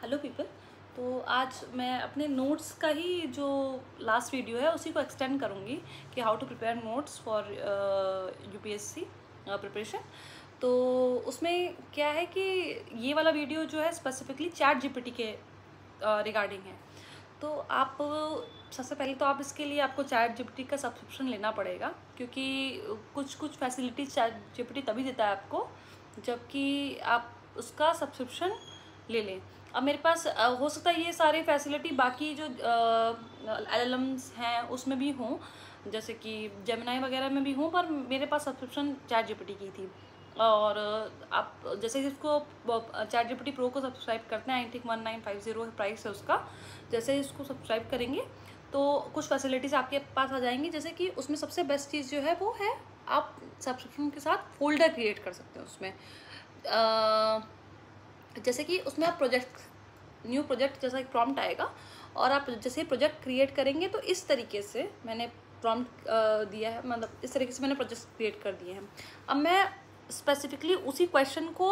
Hello people. तो आज मैं अपने नोट्स का ही जो लास्ट वीडियो है उसी को एक्सटेंड करूँगी कि how to prepare notes for UPSC preparation. तो उसमें क्या है कि ये वाला वीडियो जो है स्पेसिफिकली चैट जीपीटी के रिगार्डिंग है। तो आप सबसे पहले तो आप इसके लिए आपको चैट जीपीटी का सब्सक्रिप्शन लेना पड़ेगा, क्योंकि कुछ फैसिलिटीज चैट जीपीटी तभी देता है आपको जबकि आप उसका सब्सक्रिप्शन ले लें। अब मेरे पास हो सकता है ये सारे फैसिलिटी बाकी जो एलएलएम्स हैं उसमें भी हों, जैसे कि जेमिनाई वगैरह में भी हों, पर मेरे पास सब्सक्रिप्शन चैट जीपीटी की थी। और आप जैसे इसको चैट जीपीटी प्रो को सब्सक्राइब करते हैं, आई थिंक 1950 प्राइस है उसका। जैसे इसको सब्सक्राइब करेंगे तो कुछ फैसिलिटीज़ आपके पास आ जाएंगी, जैसे कि उसमें सबसे बेस्ट चीज़ जो है वो है आप सब्सक्रिप्शन के साथ फोल्डर क्रिएट कर सकते हैं उसमें। जैसे कि उसमें आप न्यू प्रोजेक्ट जैसा एक प्रॉम्प्ट आएगा और आप जैसे प्रोजेक्ट क्रिएट करेंगे तो इस तरीके से मैंने प्रॉम्प्ट दिया है, मतलब इस तरीके से मैंने प्रोजेक्ट क्रिएट कर दिए हैं। अब मैं स्पेसिफिकली उसी क्वेश्चन को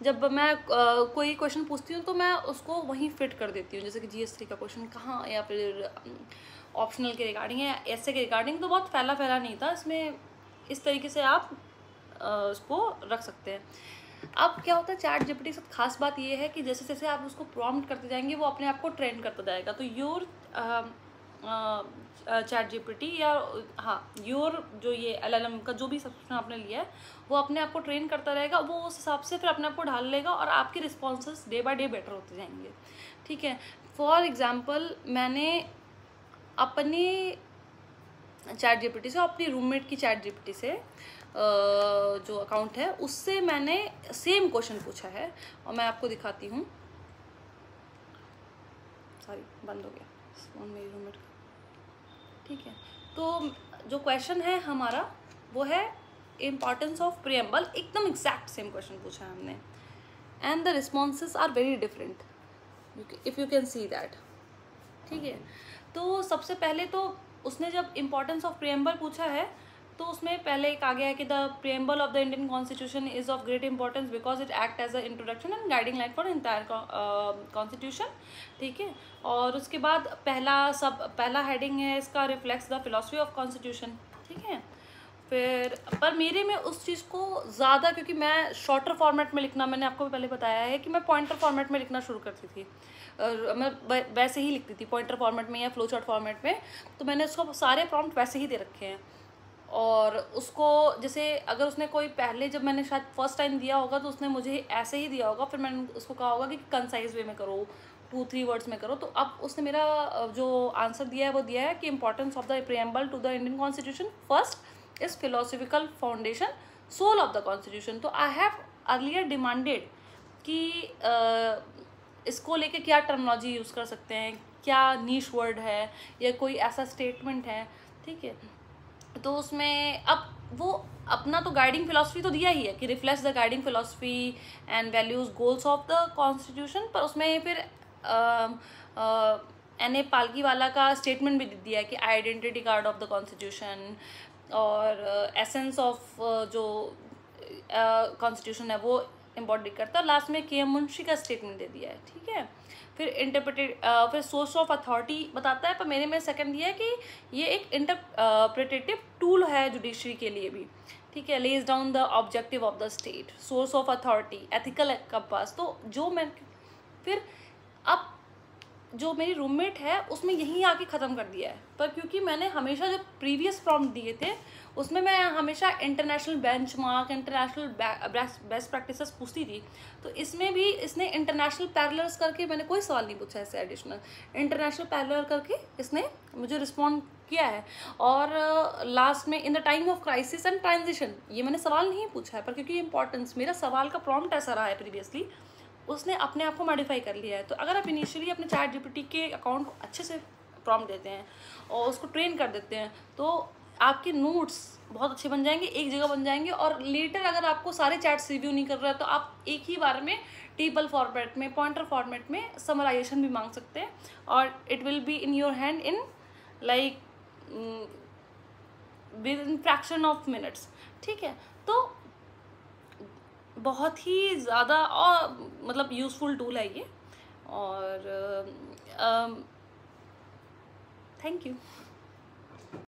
जब मैं कोई क्वेश्चन पूछती हूँ तो मैं उसको वहीं फिट कर देती हूँ, जैसे कि जीएस3 का क्वेश्चन कहाँ, या फिर ऑप्शनल के रिगार्डिंग या ऐसे के रिगार्डिंग। तो बहुत फैला नहीं था इसमें, इस तरीके से आप उसको रख सकते हैं। अब क्या होता है चैट जीपीटी के साथ खास बात ये है कि जैसे जैसे आप उसको प्रॉम्प्ट करते जाएंगे वो अपने आप को ट्रेन करता जाएगा। तो योर चैट जीपीटी या योर जो ये एलएलएम का जो भी सब्सक्रिप्शन आपने लिया है वो अपने आप को ट्रेन करता रहेगा, वो उस हिसाब से फिर अपने आप को ढाल लेगा और आपके responses day by day better होते जाएंगे। ठीक है, फॉर एग्जाम्पल मैंने अपने चैट जीपीटी से, अपनी रूममेट की चैट जीपीटी से जो अकाउंट है उससे मैंने सेम क्वेश्चन पूछा है और मैं आपको दिखाती हूँ। सॉरी, बंद हो गया फोन मेरी रूममेट का। ठीक है, तो जो क्वेश्चन है हमारा वो है इम्पॉर्टेंस ऑफ प्रीएम्बल, एकदम एग्जैक्ट सेम क्वेश्चन पूछा है हमने, and the responses are very different if you can see that. ठीक है, तो सबसे पहले तो उसने जब इम्पोर्टेंस ऑफ प्रीएम्बल पूछा है तो उसमें पहले एक आ गया है कि the preamble of the Indian constitution is of great importance because it act as a introduction and guiding line for entire constitution. ठीक है, और उसके बाद पहला हेडिंग है इसका reflects the philosophy of constitution. ठीक है, फिर पर मेरे में उस चीज़ को ज़्यादा, क्योंकि मैं शॉर्टर फॉर्मेट में लिखना, मैंने आपको भी पहले बताया है कि मैं पॉइंटर फॉर्मेट में लिखना शुरू करती थी, मैं वैसे ही लिखती थी पॉइंटर फॉर्मेट में या फ्लो चार्ट फॉर्मेट में। तो मैंने उसको सारे प्रॉम्प्ट वैसे ही दे रखे हैं, और उसको जैसे अगर उसने कोई पहले जब मैंने शायद फर्स्ट टाइम दिया होगा तो उसने मुझे ऐसे ही दिया होगा, फिर मैंने उसको कहा होगा कि कंसाइज वे में करो, 2-3 वर्ड्स में करो। तो अब उसने मेरा जो आंसर दिया है वो दिया है कि importance of the preamble to the Indian constitution first is philosophical foundation soul of the constitution. तो आई हैव अर्लियर डिमांडेड कि इसको लेके क्या टर्मिनोलॉजी यूज़ कर सकते हैं, क्या नीश वर्ड है या कोई ऐसा स्टेटमेंट है। ठीक है, तो उसमें अब वो अपना तो गाइडिंग फिलॉसफी तो दिया ही है कि reflects the guiding philosophy and values goals of the constitution, पर उसमें फिर एन ए पालकी वाला का स्टेटमेंट भी दिया है कि identity card of the constitution और एसेंस ऑफ जो कॉन्स्टिट्यूशन है वो इम्पोर्टेंट करता है। लास्ट में के.एम. मुंशी का स्टेटमेंट दे दिया है। ठीक है, फिर सोर्स ऑफ अथॉरिटी बताता है, पर मेरे में सेकंड ये है कि ये एक इंटरप्रिटेटिव टूल है जुडिशरी के लिए भी। ठीक है, lays down the objective of the state, source of authority, ethical compass. तो जो मैं फिर अब जो मेरी रूममेट है उसमें यहीं आके ख़त्म कर दिया है, पर क्योंकि मैंने हमेशा जो प्रीवियस प्रॉम्प्ट दिए थे उसमें मैं हमेशा international benchmark, international best practices पूछती थी। तो इसमें भी इसने इंटरनेशनल पैरेलल्स करके, मैंने कोई सवाल नहीं पूछा इससे एडिशनल, इंटरनेशनल पैरेलल करके इसने मुझे रिस्पॉन्ड किया है। और लास्ट में in the time of crisis and transition, ये मैंने सवाल नहीं पूछा है, पर क्योंकि इंपॉर्टेंस मेरा सवाल का प्रॉम्प्ट ऐसा रहा है प्रीवियसली, उसने अपने आप को मॉडिफाई कर लिया है। तो अगर आप इनिशियली अपने चैट जीपीटी के अकाउंट को अच्छे से प्रॉम्प्ट देते हैं और उसको ट्रेन कर देते हैं तो आपके नोट्स बहुत अच्छे बन जाएंगे, एक जगह बन जाएंगे। और लेटर अगर आपको सारे चैट्स रिव्यू नहीं कर रहा है तो आप एक ही बार में टेबल फॉर्मेट में, पॉइंटर फॉर्मेट में समराइजेशन भी मांग सकते हैं और it will be in your hand in like with in fraction of minutes. ठीक है, तो बहुत ही ज़्यादा और मतलब यूज़फुल टूल है ये। और थैंक यू।